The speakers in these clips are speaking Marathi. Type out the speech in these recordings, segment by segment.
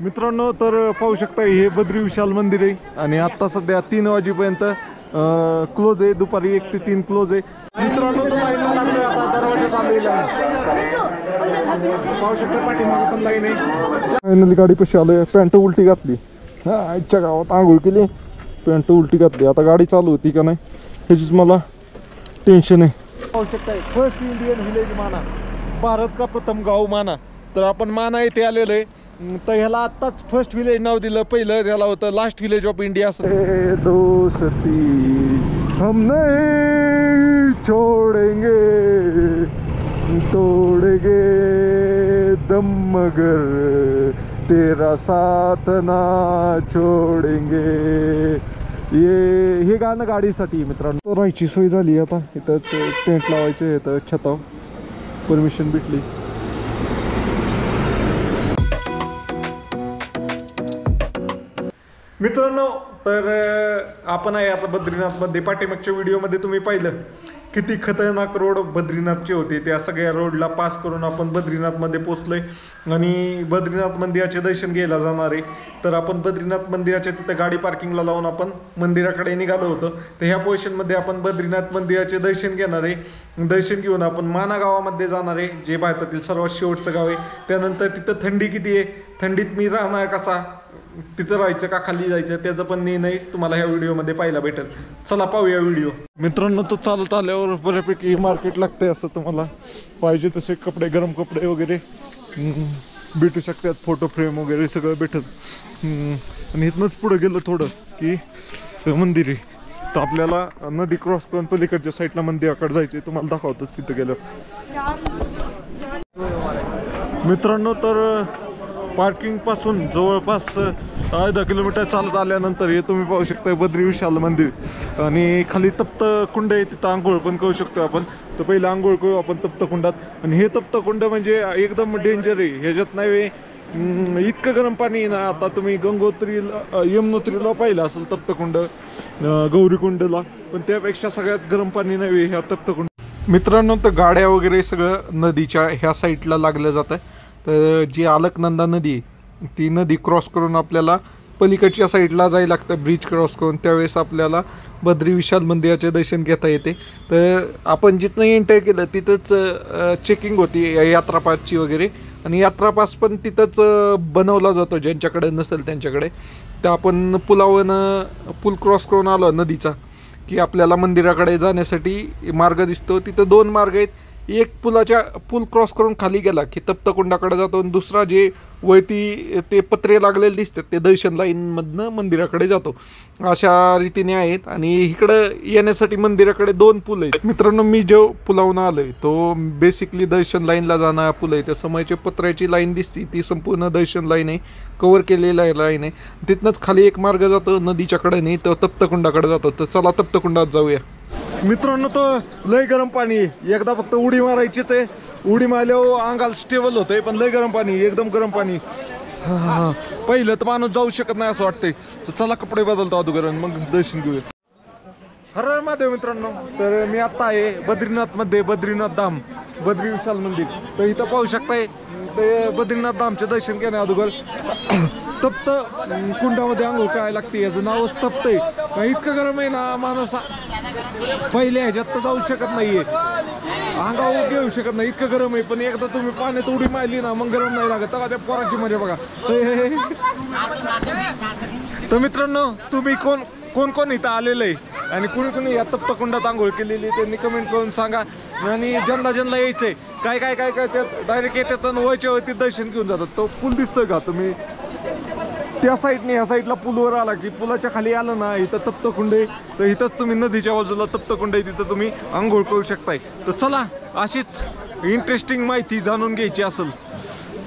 मित्रांनो तर पाहू शकता हे बद्री विशाल मंदिर आहे आणि आता सध्या 3 वाजेपर्यंत क्लोज आहे, दुपारी 1 ते 3 क्लोज आहे. मित्रांनो तो लाईनला लागलोय आता दरवाजात आलेला पाहू शकता, पाठीमागे पण लाईन आहे. फायनली गाडी कशी आलोय, पॅन्ट उलटी घातली. हा आजच्या गावात आंघोळ केली, पॅन्ट उलटी घातली. आता गाडी चालू होती का नाही ह्याचीच मला टेन्शन आहे. पाहू शकताय फर्स्ट इंडियन व्हिलेज माना, भारत का प्रथम गाव माना. तर आपण माना येथे आलेलो आहे. तर ह्याला आत्ताच फर्स्ट विलेज नाव दिलं, पहिलं ह्याला होतं लास्ट विलेज ऑफ इंडिया. दोस्ती हम नहीं छोड़ेंगे तोड़ेंगे दम मगर तेरा साथ ना छोड़ेंगे. हे गाणं गाडीसाठी मित्रांनो. राहायची सोय झाली आता इथंच, टेंट लावायचे इथं छताव, परमिशन भेटली. मित्रांनो तर आपण आहे आता बद्रीनाथमध्ये. पाठीमागच्या व्हिडिओमध्ये तुम्ही पाहिलं किती खतरनाक रोड बद्रीनाथचे होते. त्या सगळ्या रोडला पास करून आपण बद्रीनाथमध्ये पोचलोय आणि बद्रीनाथ मंदिराचे दर्शन घ्यायला जाणार आहे. तर आपण बद्रीनाथ मंदिराच्या तिथं गाडी पार्किंगला लावून आपण मंदिराकडे निघालो होतो. तर ह्या पोझिशनमध्ये आपण बद्रीनाथ मंदिराचे दर्शन घेणार आहे. दर्शन घेऊन आपण माना गावामध्ये जाणार आहे, जे भारतातील सर्वात शेवटचं गाव आहे. त्यानंतर तिथं थंडी किती आहे, थंडीत मी राहणार कसा, तिथं राहायचं का खाली जायचं, त्याचं पण निर्णय तुम्हाला ह्या व्हिडिओमध्ये पाहायला भेटेल. चला पाहूया व्हिडिओ. मित्रांनो तो चालत आल्यावर बऱ्यापैकी मार्केट लागतंय, असं तुम्हाला पाहिजे तसे कपडे, गरम कपडे वगैरे भेटू शकतात, फोटो फ्रेम वगैरे सगळं भेटत. आणि इथनंच पुढं गेलं थोडं की मंदिर आहे. तर आपल्याला नदी क्रॉस करून पलीकडच्या साईडला मंदिराकडे जायचं, तुम्हाला दाखवतो तिथं गेलं. मित्रांनो तर पार्किंग पासून जवळपास अर्धा किलोमीटर चालत आल्यानंतर हे तुम्ही पाहू शकता बद्री विशाल मंदिर. आणि खाली तप्त कुंड आहे, तिथं आंघोळ पण करू शकतो आपण. तर पहिलं आंघोळ करू आपण तप्त कुंडात. आणि हे तप्त कुंड म्हणजे एकदम डेंजर आहे, ह्याच्यात नाही इतकं गरम पाणी ना. आता तुम्ही गंगोत्रीला, यमुनोत्रीला पाहिलं असेल तप्तकुंड, गौरीकुंडला, पण त्यापेक्षा सगळ्यात गरम पाणी नाही ह्या तप्तकुंड. मित्रांनो तर गाड्या वगैरे सगळं नदीच्या ह्या साईडला लागलं जातं. तर जी अलकनंदा नदी आहे ती नदी क्रॉस करून आपल्याला पलीकडच्या साईडला जायला लागतं, ब्रिज क्रॉस करून. त्यावेळेस आपल्याला बद्री विशाल मंदिराचे दर्शन घेता येते. तर आपण जिथं एंटर केलं तिथंच चेकिंग होती यात्रा पासची वगैरे, आणि यात्रा पास पण तिथंच बनवला जातो ज्यांच्याकडे नसेल त्यांच्याकडे. तर आपण पूल क्रॉस करून आलो नदीचा की आपल्याला मंदिराकडे जाण्यासाठी मार्ग दिसतो. तिथं 2 मार्ग आहेत. एक पूल क्रॉस करून खाली गेला की तप्तकुंडाकडे जातो, आणि दुसरा जे वरती ते पत्रे लागलेले दिसतात ते दर्शन लाईनमधनं मंदिराकडे जातो. अशा रीतीने आहेत. आणि इकडं येण्यासाठी मंदिराकडे 2 पूल आहेत. मित्रांनो मी जो पुलावून आलोय तो बेसिकली दर्शन लाईनला जाणारा पूल आहे. त्या समोरची पत्र्याची लाईन दिसती ती संपूर्ण दर्शन लाईन आहे, कव्हर केलेला लाईन आहे. तिथनंच खाली एक मार्ग जातो नदीच्या कडेने, तो तप्तकुंडाकडे जातो. तर चला तप्तकुंडात जाऊया. मित्रांनो तर लय गरम पाणी, एकदा फक्त उडी मारायचीच आहे. उडी मारल्यावर अंगाला स्टेबल होतंय, पण लय गरम पाणी, एकदम गरम पाणी. पहिलं तर माणूस जाऊ शकत नाही असं वाटतंय. तर चला कपडे बदलतो अगोदर मग दर्शन घेऊया. हर हर महादेव. मित्रांनो तर मी आता आहे बद्रीनाथमध्ये, बद्रीनाथ धाम, बद्री विशाल मंदिर. तर इथं पाहू शकताय ते बद्रीनाथ धामचे दर्शन घेण्या अगोदर तप्त कुंडामध्ये आंघोळ करायला लागते. याचं नावच तप्त आहे. इतकं गरम आहे ना, माणूस पहिल्या ह्याच्यात तर जाऊ शकत नाहीये, अंगावर घेऊ शकत नाही, इतकं गरम आहे. पण एकदा तुम्ही पाण्यात उडी मारली ना मग गरम नाही लागत. त्या पोराची मजा बघा. तर मित्रांनो तुम्ही कोण इथं आलेलं आहे आणि कुणी या तप्तकुंडात आंघोळ केलेली त्यांनी कमेंट करून सांगा. आणि ज्यांना यायचंय काय त्यात डायरेक्ट येतात आणि वरच्या वरती दर्शन घेऊन जातात. तो पूल दिसतोय का तुम्ही, त्या साईडने या साईडला पूलवर आला की पुलाच्या खाली आलं ना इथं तप्तकुंड आहे. तर इथंच तुम्ही नदीच्या बाजूला तप्तकुंड आहे, तिथं तुम्ही आंघोळ करू शकताय. तर चला अशीच इंटरेस्टिंग माहिती जाणून घ्यायची असेल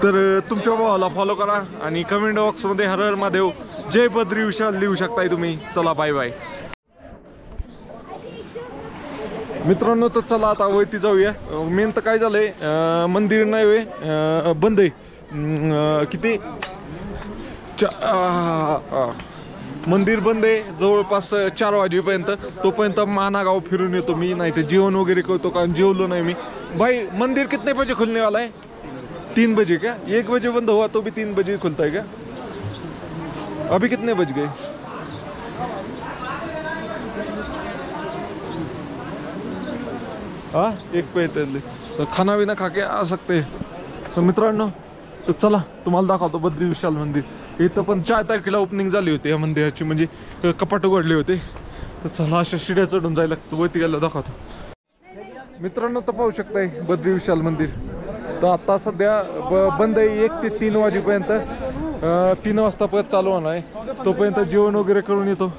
तर तुमच्या भावाला फॉलो करा आणि कमेंट बॉक्समध्ये हर हर महादेव, जय बद्री विशाल लिहू शकताय तुम्ही. चला बाय बाय. मित्रांनो तर चला आता वरती जाऊया. मेन तर काय झालंय, मंदिर नाही वे बंद आहे. किती मंदिर बंद आहे जवळपास 4 वाजेपर्यंत. तोपर्यंत मानागाव फिरून येतो मी, नाही तर जेवण वगैरे करतो, कारण जेवलो नाही मी. भाई मंदिर कितने बजे खुलने वाला है? 3 बजे क्या? 1 बजे बंद हुआ तो भी 3 बजे खुलता है क्या? अभी कितने बज गए? हाँ 1 पे तर खाना बिना खा के आ सकते. तर मित्रांनो तर चला तुम्हाला दाखवतो बद्री विशाल मंदिर. इथं पण 4 तारखेला ओपनिंग झाली होती या मंदिराची, म्हणजे कपाट उघडले होते. तर चला अशा शिड्या चढून जायला लागतं, वरती गेला दाखवतो. मित्रांनो तर पाहू शकताय बद्री विशाल मंदिर. तर आता सध्या बंद आहे 1 ते 3 वाजेपर्यंत. 3 वाजता परत चालू होणार आहे. तोपर्यंत जेवण वगैरे करून येतो.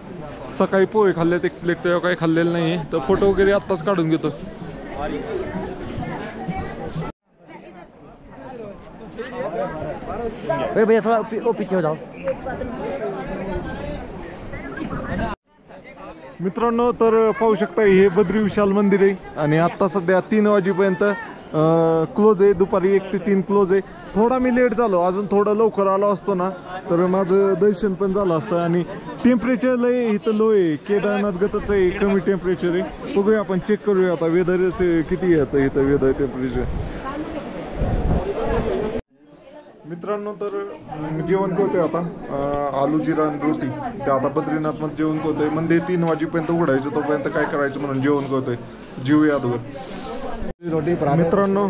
सकाळी पोहे खाल्लेत 1 प्लेट, तेव्हा काही खाल्लेलं नाही आहे. तर फोटो वगैरे आत्ताच काढून घेतो. भैया थोड़ा पीछे हो जाओ. मित्रांनो तर पाहू शकता हे बद्री विशाल मंदिर आहे आणि आता सध्या 3 वाजेपर्यंत क्लोज आहे. दुपारी 1 ते 3 क्लोज आहे. थोडा मी लेट झालो, अजून थोडं लवकर आलो असतो ना तर माझं दर्शन पण झालं असतं. आणि टेम्परेचर लय इथं लो आहे, केदारनाथ गतच आहे, कमी टेम्परेचर आहे. बघूया आपण चेक करूया आता वेदर किती येतं इथं वेदर टेम्परेचर. मित्रांनो तर जेवण करतोय आता आलू जिरा आणि रोटी. ते आता बद्रीनाथ मध्ये जेवण करतोय. मंदिर 3 वाजेपर्यंत उघडायचं, तोपर्यंत काय करायचं म्हणून जेवण करतोय. जीवया अगोदर मित्रांनो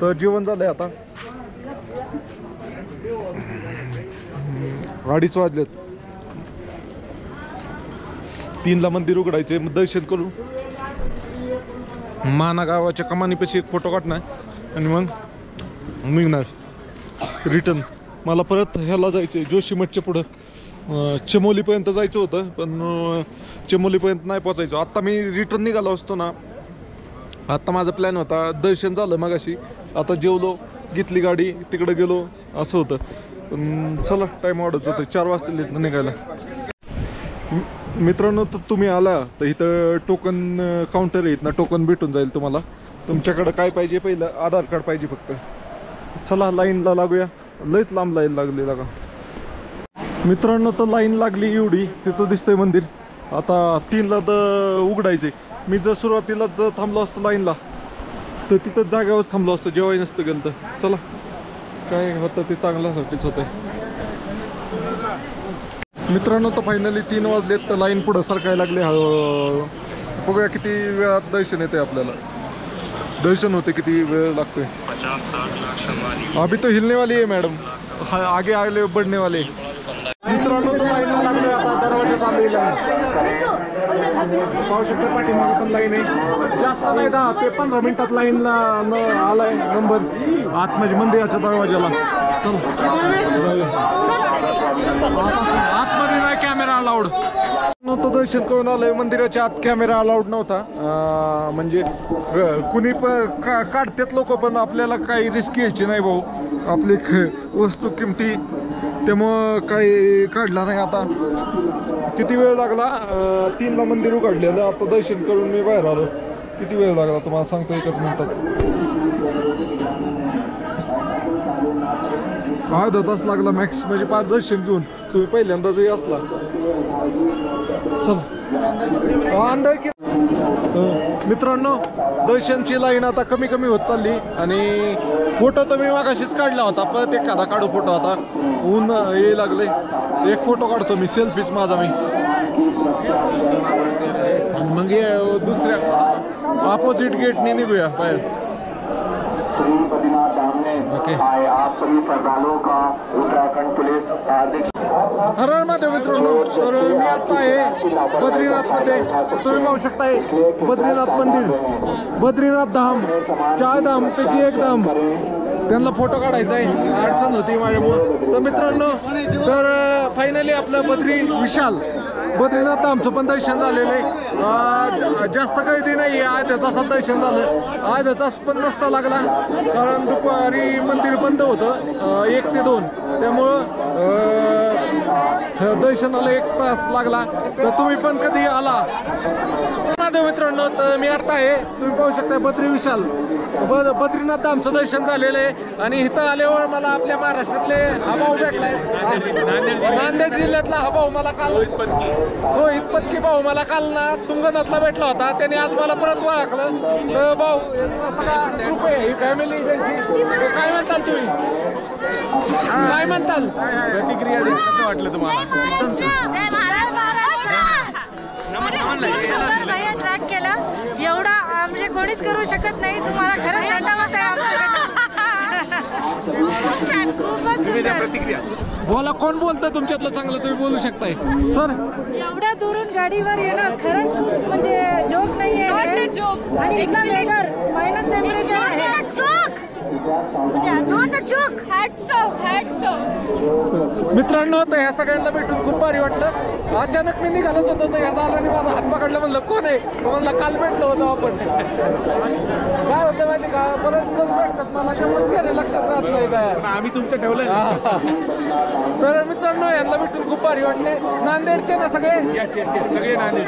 तर जेवण झालंय आता. 2:30 वाजलेत. 3ला मंदिर उघडायचे. मग दर्शन करू, माना गावाच्या कमानीपाशी एक फोटो काढणार आणि मग निघणार रिटर्न. मला परत ह्याला जायचं आहे जोशीमठच्या पुढं. चमोलीपर्यंत जायचं होतं पण चमोलीपर्यंत नाही पोचायचं. आत्ता मी रिटर्न निघालो असतो ना. आत्ता माझा प्लॅन होता, दर्शन झालं मगाशी, आता जेवलो, घेतली गाडी, तिकडे गेलो, असं होतं. पण चला टाईम वाढत होतं, 4 वाजता इथं निघायला. मित्रांनो तर तुम्ही आला तर इथं टोकन काउंटर आहे, इथं टोकन भेटून जाईल तुम्हाला. तुमच्याकडं काय पाहिजे, पहिलं आधार कार्ड पाहिजे फक्त. चला लाईनला लागूया. लयच लांब लाईन लागली का मित्रांनो. तर लाईन लागली एवढी. तिथं दिसतंय मंदिर. आता 3ला तर उघडायचे. मी जर सुरुवातीला जर थांबलो असतो लाईनला तर तिथं जागेवर थांबलो असतो, जेवाय नसतं गेलं तर. चला काय होतं ते चांगल्यासाठीच होतंय. मित्रांनो तर फायनली 3 वाजलेत. तर लाईन पुढं सरकायला लागले हळूहळू. बघूया किती वेळात दर्शन येते आपल्याला. दर्शन होते किती वेळ लागतोय. अभी तो हिलने वाली है मैडम, आगे आगे बढ़ने वाले. मित्रांनो तो लाईन लागलोय आता, दरवाजा चालू पाहू शकता. पाठीमागे पण लाईन आहे. जास्त नाही 10 ते 15 मिनिटात लाईनला आलाय नंबर आत, म्हणजे मंदिराच्या दरवाजाला. चल आतमध्ये नाही कॅमेरा अलाउड. नव्हतं दर्शन करून आलंय. मंदिराच्या आत कॅमेरा अलाउड नव्हता. म्हणजे कुणी पण काढतात लोक, पण आपल्याला काही रिस्क घ्यायची नाही भाऊ. आपली वस्तू किमती, त्यामुळं काही काढला नाही. आता किती वेळ लागला, 3ला मंदिर उघडलेलं. आता दर्शन करून मी बाहेर आलो. किती वेळ लागला तुम्हाला सांगतो, 1 मिनिटात. अर्धा तास लागला मॅक्स, म्हणजे 5 दर्शन घेऊन. तुम्ही पहिल्यांदा जरी असला चल अंदर. मित्रांनो दर्शनची लाईन आता कमी कमी होत चालली. आणि फोटो तर मी मागाशीच काढला होता, परत एखादा काढू फोटो. आता ऊन ये लागले. एक फोटो काढतो मी, सेल्फीच माझा मी. मग दुसऱ्या अपोजिट गेटने निघूया बाहेर. ओके. हर हर महादेव मित्रांनो. तर मी आता आहे बद्रीनाथ मध्ये. तुम्ही पाहू शकताय बद्रीनाथ मंदिर, बद्रीनाथ धाम, 4 धाम पैकी 1 धाम. त्यांना फोटो काढायचा आहे, अडचण होती माझ्यामुळं. तर मित्रांनो तर फायनली आपलं बद्री विशाल बद्रीनाथ धामचं पण दर्शन झालेलं आहे. जास्त गर्दी नाही आहे, अर्ध्या तासात दर्शन झालं. अर्धा तास पण नसता लागला, कारण दुपारी मंदिर बंद होतं 1 ते 2. त्यामुळं दर्शनाला 1 तास लागला. तर तुम्ही पण कधी आला मित्रांनो, तर मी अर्थ आहे, तुम्ही पाहू शकता बद्री विशाल बद्रीनाथ धामचं दर्शन झालेलं आहे. आणि इथं आल्यावर मला आपल्या महाराष्ट्रातले हभाऊ भेटलाय. नांदेड जिल्ह्यातला हभाऊ मला काल रोहित पत्की भाऊ मला काल ना तुंगनाथला भेटला होता. त्याने आज मला परत ओळखलं. तर भाऊ सगळा ग्रुप आहे, ही फॅमिली त्यांची. काय म्हणताल तुम्ही, काय म्हणताल, प्रतिक्रिया कसं वाटलं तुम्हाला? ट्रॅक केला एवढा म्हणजे कोणीच करू शकत नाही. तुम्हाला खरंच थंडावत आहे. खूप छान, खूपच सुंदर. बोला, कोण बोलतंय तुमच्यातलं चांगलं, तुम्ही बोलू शकताय सर. एवढ्या दुरून गाडीवर येणं खरंच खूप म्हणजे जोक नाहीये. आणि एकदम वेदर मायनस टेम्परेचर आहे. मित्रांनो, तर ह्या सगळ्यांना भेटून खूप भारी वाटलं. अचानक मी निघालच होतो, तर ह्या दादाने माझा हात पकडला. म्हणलं कोण आहे, म्हणला काल भेटलो होतो आपण. काय होतं माहिती का, बरेच दिवस भेटतात मला, त्यामुळे चेहरे लक्षात राहत नाही काय. आम्ही तुमचं ठेवलं. तर मित्रांनो, यांना भेटून खूप भारी वाटले. नांदेडचे ना सगळे? सगळे नांदेड.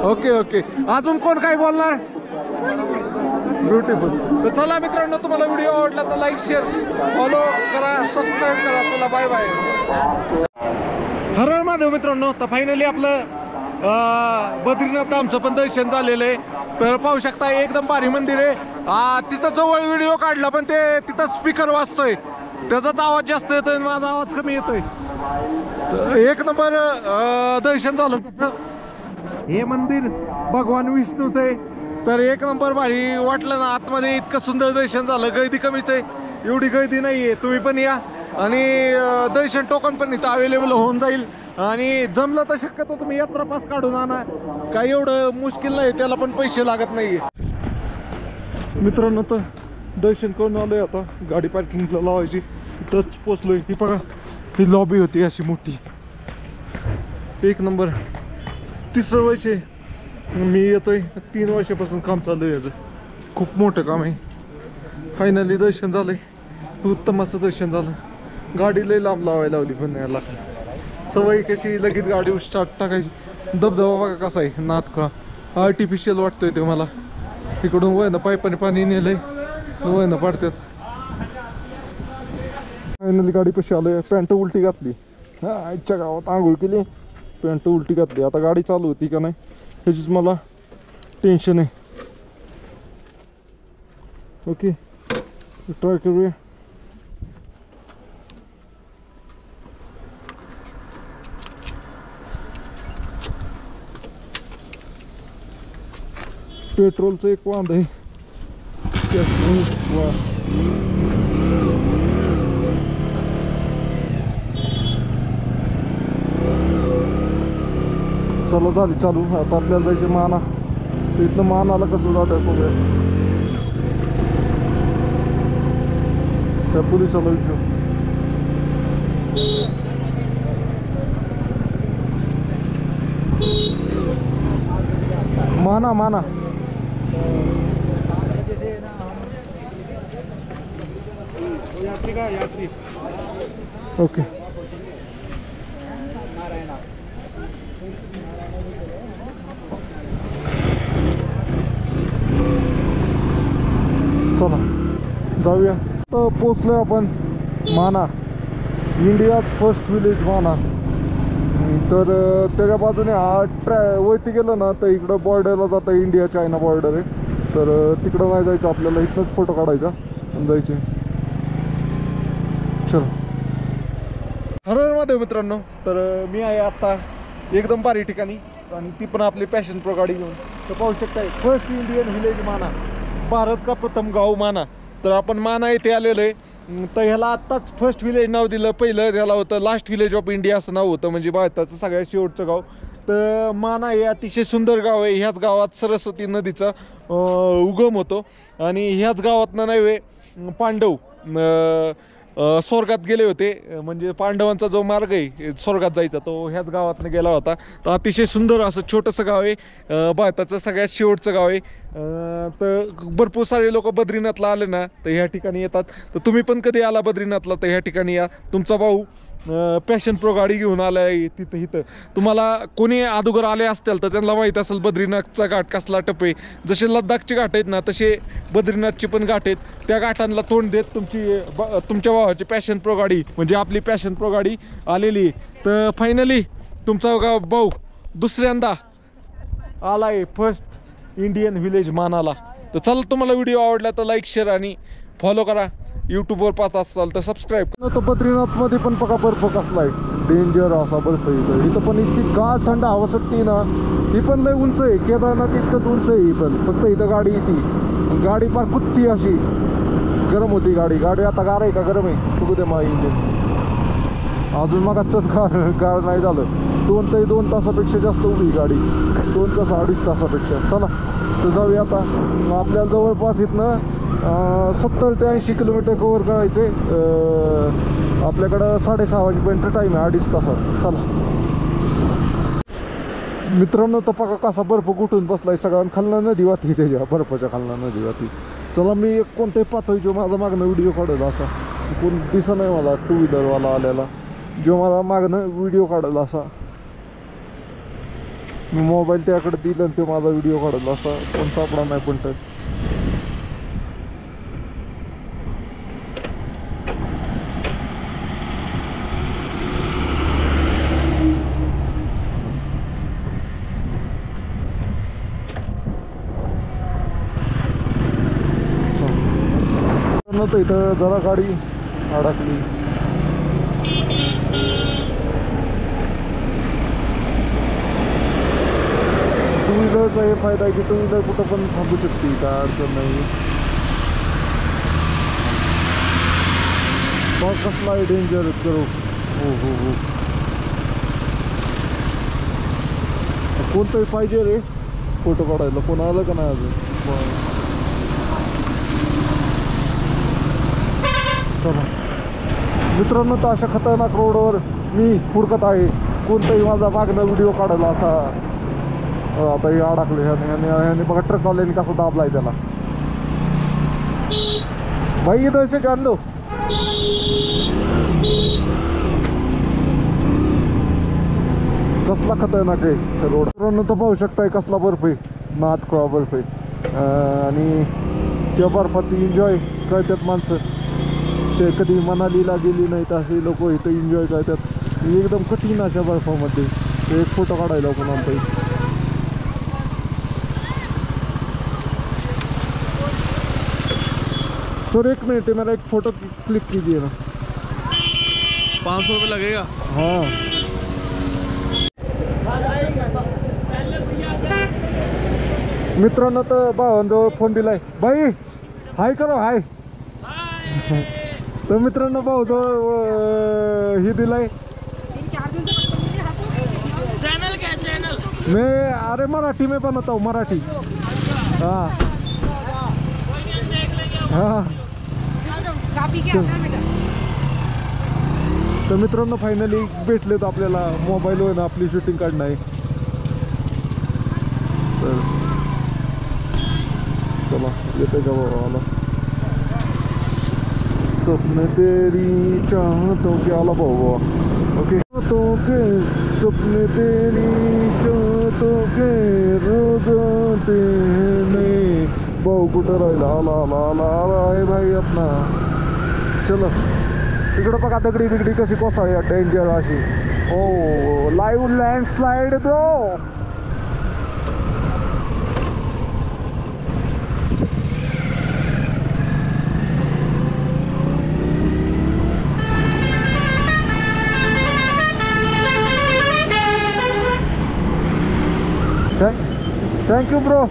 Okay okay. अजून कोण काय बोलणार? ब्युटिफुल. तर चला मित्रांनो, तुम्हाला व्हिडिओ आवडला तर लाईक, शेअर, फॉलो करा, सबस्क्राईब करा. चला, बाय बाय. हर हर महादेव मित्रांनो. तर फायनली आपलं बद्रीनाथ धामचं पण दर्शन झालेलं आहे. तर पाहू शकता, एकदम भारी मंदिर आहे. तिथं जवळ व्हिडिओ काढला, पण ते तिथं स्पीकर वाजतोय, त्याचाच आवाज जास्त येतोय, माझा आवाज कमी येतोय. तर 1 नंबर दर्शन झालं. हे मंदिर भगवान विष्णूचं आहे. तर 1 नंबर भारी वाटलं ना. आतमध्ये इतकं सुंदर दर्शन झालं. गर्दी कमीच आहे, एवढी गर्दी नाही आहे. तुम्ही पण या. आणि दर्शन टोकन पण इथं अवेलेबल होऊन जाईल. आणि जमलं तर शक्यतो तुम्ही यात्रा पास काढून आणा, काही एवढं मुश्किल नाही, त्याला पण पैसे लागत नाही. मित्रांनो, तर दर्शन करून आलोय. आता गाडी पार्किंगला लावायची. इथंच पोचलोय. ही बघा, ही लॉबी होती अशी मोठी. 1 नंबर. 3रं वर्ष मी येतोय. 3 वर्षापासून काम चालू आहे याचं. खूप मोठं काम आहे. फायनली दर्शन झालंय. उत्तम असं दर्शन झालं. गाडी लई लांब लावायला लावली, पण याला सवय कशी लगेच गाडी स्टार्ट टाकायची. धबधबा बघा कसा आहे, नाथ का आर्टिफिशियल वाटतोय ते मला. इकडून वयनं पाईपाने पाणी नेलंय, वयनं पाडतात. फायनली गाडी कशी आलोय. पॅन्ट उलटी घातली. हा, आजच्या गावात आंघोळ केली, पॅन्ट उलटी घातली. आता गाडी चालू होती का नाही ह्याचीच मला टेन्शन आहे. ओके, ट्राय करूया. पेट्रोलचं एक वांद आहे. चलो, झाली चालू. आता आपल्याला जायचे माना. इथलं मानाला कसं जात आहे त्या पोलिसाला विचारू. माना माना यात्री का यात्री. ओके. चला जाऊया. तर पोचलोय आपण माना, इंडियाज फर्स्ट विलेज माना. तर त्याच्या बाजूने वरती गेलं ना तर इकडं बॉर्डरला जातं, इंडिया चायना बॉर्डर आहे. तर तिकडं नाही जायचं आपल्याला, इथनंच फोटो काढायचा आणि जायचे. चल. हर हर महादेव मित्रांनो. तर मी आहे आत्ता एकदम भारी ठिकाणी, आणि ती पण आपली पॅशन प्रो गाडी घेऊन. तर पाहू शकताय, फर्स्ट इंडियन विलेज माना, भारत का प्रथम गाव माना. तर आपण माना येथे आलेलो आहे. तर ह्याला आत्ताच फर्स्ट विलेज नाव दिलं. पहिलं ह्याला होतं लास्ट विलेज ऑफ इंडिया असं नाव होतं, म्हणजे भारताचं सगळ्यात शेवटचं गाव. तर माना हे अतिशय सुंदर गाव आहे. ह्याच गावात सरस्वती नदीचा उगम होतो. आणि ह्याच गावातनं नव्हे पांडव स्वर्गात गेले होते. म्हणजे पांडवांचा जो मार्ग आहे स्वर्गात जायचा तो ह्याच गावातनं गेला होता. तर अतिशय सुंदर असं छोटंसं गाव आहे. भारताचं सगळ्यात शेवटचं गाव आहे. तर भरपूर सारे लोक बद्रीनाथला आले ना तर ह्या ठिकाणी येतात. तर तुम्ही पण कधी आला बद्रीनाथला तर ह्या ठिकाणी या. तुमचा भाऊ पॅशन प्रो गाडी घेऊन आलाय तिथं इथं. तुम्हाला कोणी अगोदर आले असतील तर त्यांना माहीत असेल बद्रीनाथचा घाट कसला टप आहे. जसे लद्दाखचे घाट आहेत ना तसे बद्रीनाथचे पण घाट आहेत. त्या घाटांना तोंड देत तुमच्या भावाची पॅशन प्रो गाडी म्हणजे आपली पॅशन प्रो गाडी आलेली. तर फायनली तुमचा भाऊ दुसऱ्यांदा आलाय फर्स्ट इंडियन व्हिलेज मानाला. तर चला, तुम्हाला व्हिडिओ आवडला तर लाईक शेअर आणि फॉलो करा. यूट्यूबवर पाहत असाल तर सबस्क्राईब. तर बद्रीनाथमध्ये पण बघा बर्फ कसलाय, डेंजर असा बर्फ इथं पण इतकी गार थंड हवा सुटती ना. ही पण लय उंच आहे, केदारनाथ इतकंच उंच आहे ही पण. फक्त इथं गाडी येते, गाडी फार कुत्ती अशी गरम होती गाडी आता गार आहे का गरम आहे बघू दे मला इंजिन. अजून मग गार नाही झालं. 2 तासापेक्षा जास्त उभी गाडी, 2 तास 2.5 तासापेक्षा. चला तर जाऊया आता. आपल्याला जवळपास इथनं 70 ते 80 किलोमीटर कव्हर करायचे. आपल्याकडं 6:30 वाजेपर्यंत टाईम आहे, 2.5 तासात. चला मित्रांनो, तर बघा कसा बर्फ कुठून बसलाय. सगळ्यांना खालनं नदी वाहती, त्याच्या बर्फाच्या खालनं नदी वाहती. चला मी कोणताही पाहतोय जो माझा मागणं व्हिडिओ काढला असा. कोण दिसत नाही मला, 2 व्हीलरवाला आलेला जो मला मागणं व्हिडिओ काढला असा. मी मोबाईल त्याकडे दिलं आणि तो माझा व्हिडिओ काढला असा. कोण सापडा नाही पण तर. इथं जरा गाडी अडकली. टू व्हीलरचा हे फायदा आहे की टू व्हीलर कुठं पण थांबू शकते, काय अडचण नाही. बघ कसला आहे डेंजर करू. हो कोणतंही पाहिजे रे फोटो काढायला. कोण आलं का नाही अजून. चला मित्रांनो, तर अशा खतरनाक रोडवर मी हुडकत आहे. कोणतंही माझा मागणं व्हिडिओ काढायला असा. आता हे अडकले ह्याने बघा, ट्रकवाल्याने कसा दाबलाय त्याला. भाई इधर से जान लो. कसला खतरनाक आहे रोड. मित्रांनो, तर पाहू शकताय कसला बर्फ आहे, नाथखोळा बर्फ आहे. आणि त्या बर्फात एन्जॉय करतात माणसं. ते कधी मनालीला गेली नाहीत असे लोक इथं एन्जॉय करतात एकदम कठीण अशा बर्फामध्ये. ते एक फोटो काढायला कोण आमचा. सर एक मिनट, मेरा एक फोटो क्लिक कीजिए ना. 500 रुपये लगेगा. हाँ मित्रांनो, तर भावांजवळ फोन दिलाय. भाई हाय करो हाय. तर मित्रांनो, भाऊजवळ ही दिलाय. चैनल क्या चैनल? मैं अरे मराठी में बनता हूँ, मराठी. हाँ हाँ. तर मित्रांनो, फायनली भेटले तर आपल्याला मोबाईलवर ना आपली शूटिंग काढणं आहे. तर चला येते का बाबा. स्वप्न तेरी चाहतों के आला भाऊ. ओके तो के स्वप्न तेरी चाहतों के रोज में भाऊ कुठं राहिला. आला आहे भाई आपला. चलो इकडं बघा दगडी बिगडी कशी कोसळली डेंजर अशी. Oh live landslide bro. Thank you bro.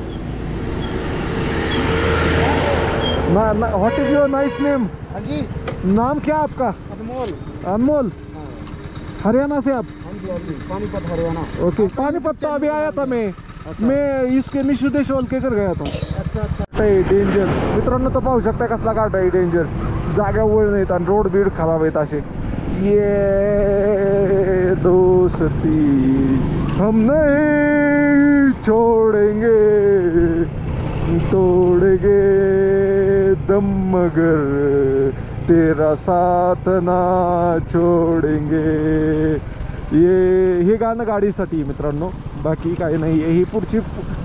What is your nice name? हाँ जी. नाम क्या आपका? अनमोल. अनमोल. हरियाणा से आप? पानीपत हरियाणा. ओके पानीपत तो अभी आया था मैं इसके निशु देशवाल के कर गया था. अच्छा. डेंजर मित्रांनो, तर पाहू शकता कसला घाट आहे डेंजर. जागा वळ नाहीत आणि रोड बीड खराब आहेत असे. ये दोस्ती हम नहीं छोड़ेंगे, तोड़ेंगे दम मगर तेरा साथ ना छोडेंगे. हे गाणं गाडीसाठी मित्रांनो, बाकी काही नाही. ही पुढची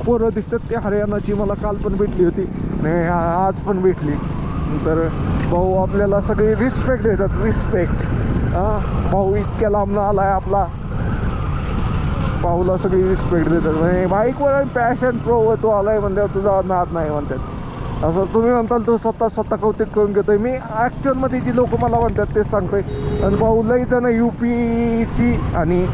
पोरं दिसतात ती हरियाणाची, मला काल पण भेटली होती आणि आज पण भेटली. तर भाऊ आपल्याला सगळे रिस्पेक्ट देतात, रिस्पेक्ट. हां, भाऊ इतक्या लांबनं आलाय आपला, भाऊला सगळी रिस्पेक्ट देतात. म्हणजे बाईकवर पॅशन प्रो तो आलाय म्हणल्यावर तुझा नाद नाही म्हणतात. असं तुम्ही म्हणताल तो स्वतः कौतुक करून घेतोय. मी ॲक्च्युअलमध्ये जी लोक मला म्हणतात तेच सांगतोय. आणि भाऊलाही त्यानं UPची आणि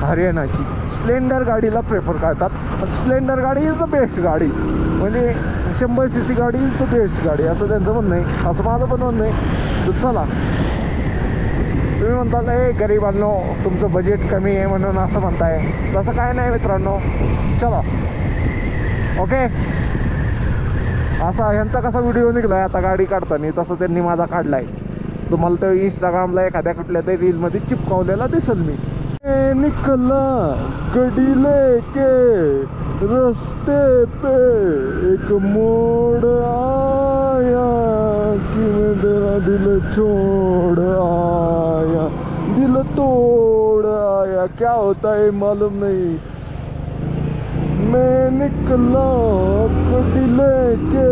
हरियाणाची स्प्लेंडर गाडीला प्रेफर करतात. स्प्लेंडर गाडी इज द बेस्ट गाडी, म्हणजे 100cc गाडी इज द बेस्ट गाडी असं त्यांचं म्हणणं आहे, असं माझं पण म्हणणं आहे. तर चला, तुम्ही म्हणताल ए गरिबांनो तुमचं बजेट कमी आहे म्हणून असं म्हणताय, तसं काय नाही मित्रांनो. चला ओके. असा ह्यांचा कसा व्हिडिओ निघलाय आता गाडी काढताना, तसं त्यांनी माझा काढलाय. तुम्हाला तर इंस्टाग्रामला एखाद्या कुठल्या तरी रीलमध्ये चिपकावलेला दिसेल मी. निकला गडी लेके रस्ते पे एक मोड़ आया कि मैं तेरा दिल छोड़ आया, दिल तोड़ आया. क्या होता है मालूम नहीं. मैं निकला गडी लेके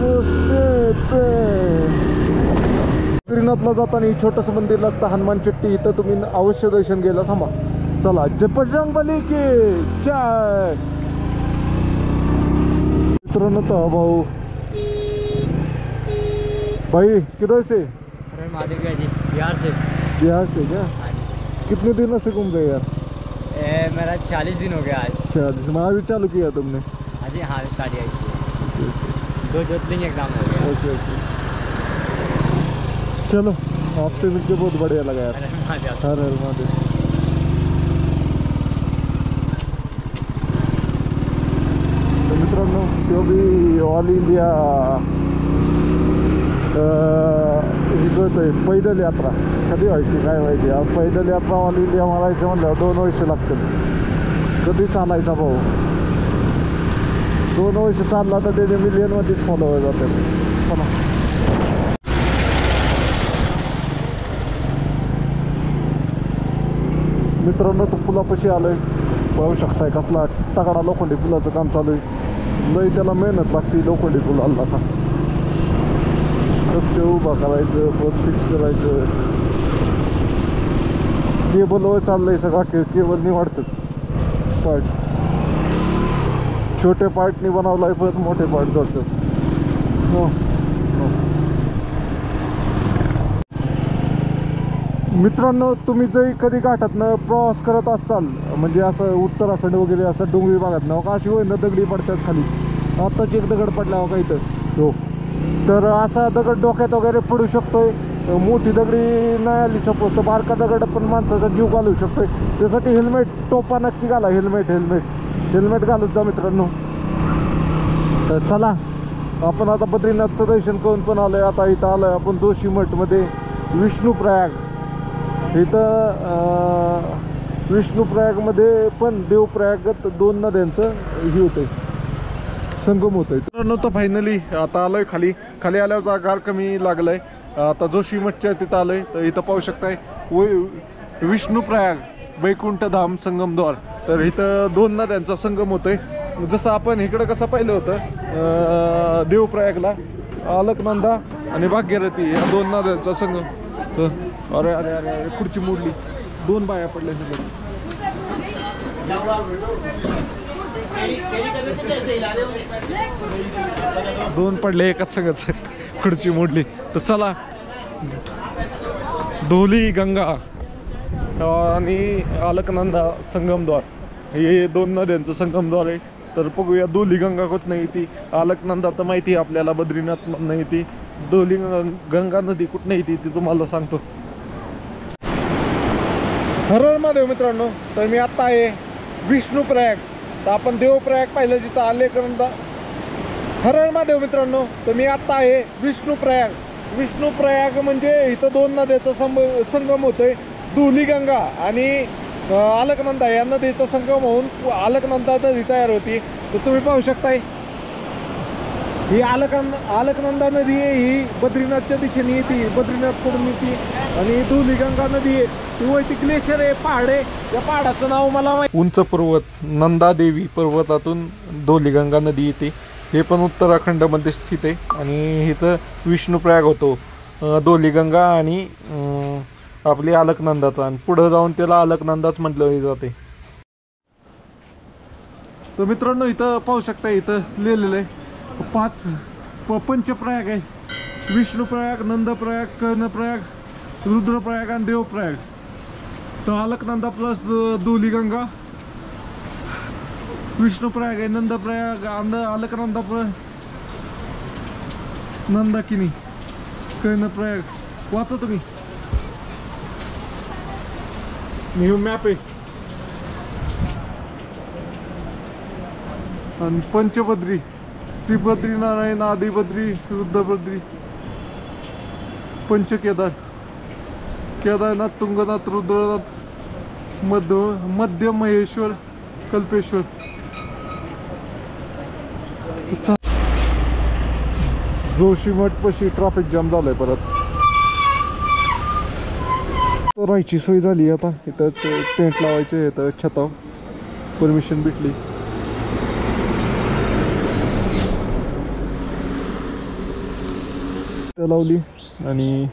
रस्ते पे. बद्रीनाथला जाताना छोटंसं मंदिर लागतं हनुमान चट्टी, इथं तुम्ही अवश्य दर्शन घ्यायला थांबा. चला, जय बजरंग बली की जय. मित्रांनो तो भाऊ भाई किधर से? अरे महादेव जी, बिहार से. बिहार से क्या? कितने दिनों से घूम गए यार? मेरा 40 दिन हो गया आज. 40 में अभी चालू किया तुमने? आज हाँ स्टार्ट किया. 2 ज्योतिर्लिंग एग्जाम हो गया. ओके ओके, चलो आपसे मिलके बहुत बढ़िया लगा यार. हर हर महादेव. तो मित्रांनो तो भी ऑल इंडिया ही करतोय पैदल यात्रा. कधी व्हायची काय व्हायची, आज पैदल यात्रा ऑल इंडिया मारायचं म्हणल्यावर 2 वर्ष लागतील. कधी चालायचा भाऊ, 2 वर्ष चालला तर त्याचे मिलियनमध्येच फॉलोवर जातात. चला मित्रांनो, तो पुलापाशी आलोय, पाहू शकताय कसला तगडा लोखंडी पुलाचं काम चालू आहे. लई त्याला मेहनत लागते लोखंडी पुलाला. का ते उभा करायचं, परत फिक्स करायचं, केबलवर चाललंय सगळा. केबलनी वाढतात पार्ट, छोटे पार्टनी बनवलाय, परत मोठे पार्ट जोडतात. हो मित्रांनो, तुम्ही जरी कधी घाटातनं प्रवास करत असाल, म्हणजे असं उत्तराखंड वगैरे असं डोंगरी भागात ना, अशी होईन दगडी पडतात खाली. आत्ताच एक दगड पडला हो का इथं हो, तर असा दगड डोक्यात वगैरे पडू शकतोय. मोठी दगडी नाही आली सपोज तर बारका दगड पण माणसाचा जीव घालू शकतोय. त्यासाठी हेल्मेट, टोपा नक्की घाला. हेल्मेट घालत जा मित्रांनो. तर चला, आपण आता बद्रीनाथचं दर्शन करून पण आलोय. आता इथं आलोय आपण जोशीमठमध्ये, विष्णुप्रयाग. इथं विष्णुप्रयागमध्ये पण देवप्रयागात 2 नद्यांचं हे होतंय, संगम होतोय. मित्रांनो तर फायनली आता आलोय खाली. खाली आल्यावर जागा कमी लागलंय. आता जोशीमठच्या तिथं आलोय. तर इथं पाहू शकताय विष्णुप्रयाग वैकुंठधाम संगमद्वार. तर इथं 2 नद्यांचा संगम होतोय. जसं आपण इकडं कसं पाहिलं होतं देवप्रयागला अलकनंदा आणि भागीरथी या 2 नद्यांचा संगम. तर अरे अरे अरे अरे खुर्ची मोडली, 2 बाया पडल्या तिथे. 2 पडले एकाच संगच, खुर्ची मोडली. तर चला, धोली गंगा आणि अलकनंदा संगमद्वार हे 2 नद्यांचं संगमद्वार आहे. तर बघूया धोली गंगा कुठं नाही ती, अलकनंदा तर माहिती आहे आपल्याला बद्रीनाथ नाही ती, धोली गंगा नदी कुठं नाही ती तुम्हाला सांगतो. हर हर महादेव मित्रांनो. तर मी आत्ता आहे विष्णुप्रयाग. तर आपण देवप्रयाग पाहिलं जिथं अलकनंदा. हर हर महादेव मित्रांनो. तर मी आत्ता आहे विष्णुप्रयाग म्हणजे इथं 2 नद्याचा संगम होतोय, धुलीगंगा आणि अलकनंदा या नदीचा संगम होऊन अलकनंदा नदी तयार होती. तर तुम्ही पाहू शकताय ही अलकनंदा नदी आहे, ही बद्रीनाथच्या दिशेने येते, बद्रीनाथकडून येते. आणि धुलीगंगा नदी आहे, ती वैती ग्लेशियर आहे, पहाड आहे. त्या पहाडाचं नाव मला माहिती. उंच पर्वत नंदादेवी पर्वतातून धुलीगंगा नदी येते. हे पण उत्तराखंडमध्ये स्थित आहे. आणि इथं विष्णुप्रयाग होतो, धुलीगंगा आणि आपली अलकनंदाचा. आणि पुढं जाऊन त्याला अलकनंदाच म्हटलं जाते. तर मित्रांनो, इथं पाहू शकता, इथं लिहिलेलं आहे 5 पंचप्रयाग आहे. विष्णुप्रयाग, नंदप्रयाग, कर्णप्रयाग, रुद्रप्रयाग आणि देवप्रयाग. तर अलकनंदा प्लस धुलीगंगा, विष्णुप्रयाग आहे, नंदप्रयाग, अलकनंदा नंदाकिनी, कर्णप्रयाग. वाचा तुम्ही, न्यू मॅप आहे. आणि पंचबद्री, श्रीबद्री नारायण, आदिबद्री, रुद्रबद्री, पंचकेदार, केदारनाथ, तुंगनाथ, रुद्रनाथ, मध्य महेश्वर, कल्पेश्वर. जोशीमठपाशी ट्रॅफिक जाम झालाय परत. राहायची सोय झाली आता. इथंच टेंट लावायचे, इथं छताव परमिशन भेटली. लावली आणि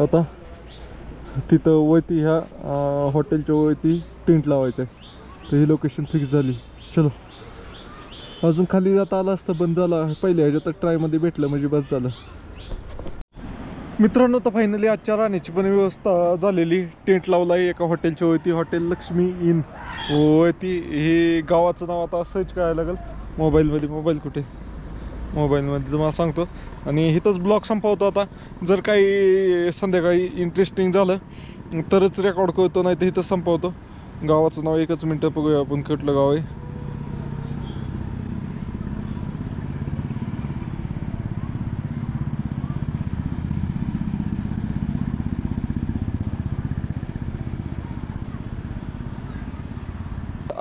आता तिथं वरती ह्या हॉटेलच्या वरती टेंट लावायचं आहे. तर ही लोकेशन फिक्स झाली. चलो, अजून खाली जाता आलं असतं, बंद झाला. पहिल्या ह्याच्यात ट्रायमध्ये भेटलं म्हणजे बस झालं. मित्रांनो, तर फायनली आजच्या राहण्याची पण व्यवस्था झालेली. टेंट लावला आहे एका हॉटेलच्या वरती, हॉटेल लक्ष्मी इन वरती. हे गावाचं नाव आता सर्च करायला लागेल मोबाईलमध्ये. मोबाईल कुठे? मोबाईलमध्ये तुम्हाला सांगतो. आणि इथंच ब्लॉग संपवतो आता. जर काही संध्याकाळी इंटरेस्टिंग झालं तरच रेकॉर्ड करतो, नाही तर इथंच संपवतो. गावाचं नाव एकच मिनटं बघूया आपण कुठलं गाव आहे.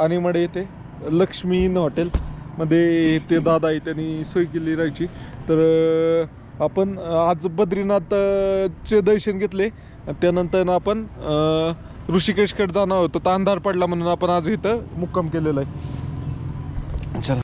आणि मडे येते लक्ष्मी इन हॉटेल मध्ये ते दादा आहे, त्यांनी सोय केली राहायची. तर आपण आज बद्रीनाथचे दर्शन घेतले. त्यानंतर आपण ऋषिकेशकडे जाणार होतो, तर अंधार पडला म्हणून आपण आज इथं मुक्काम केलेला आहे. चला.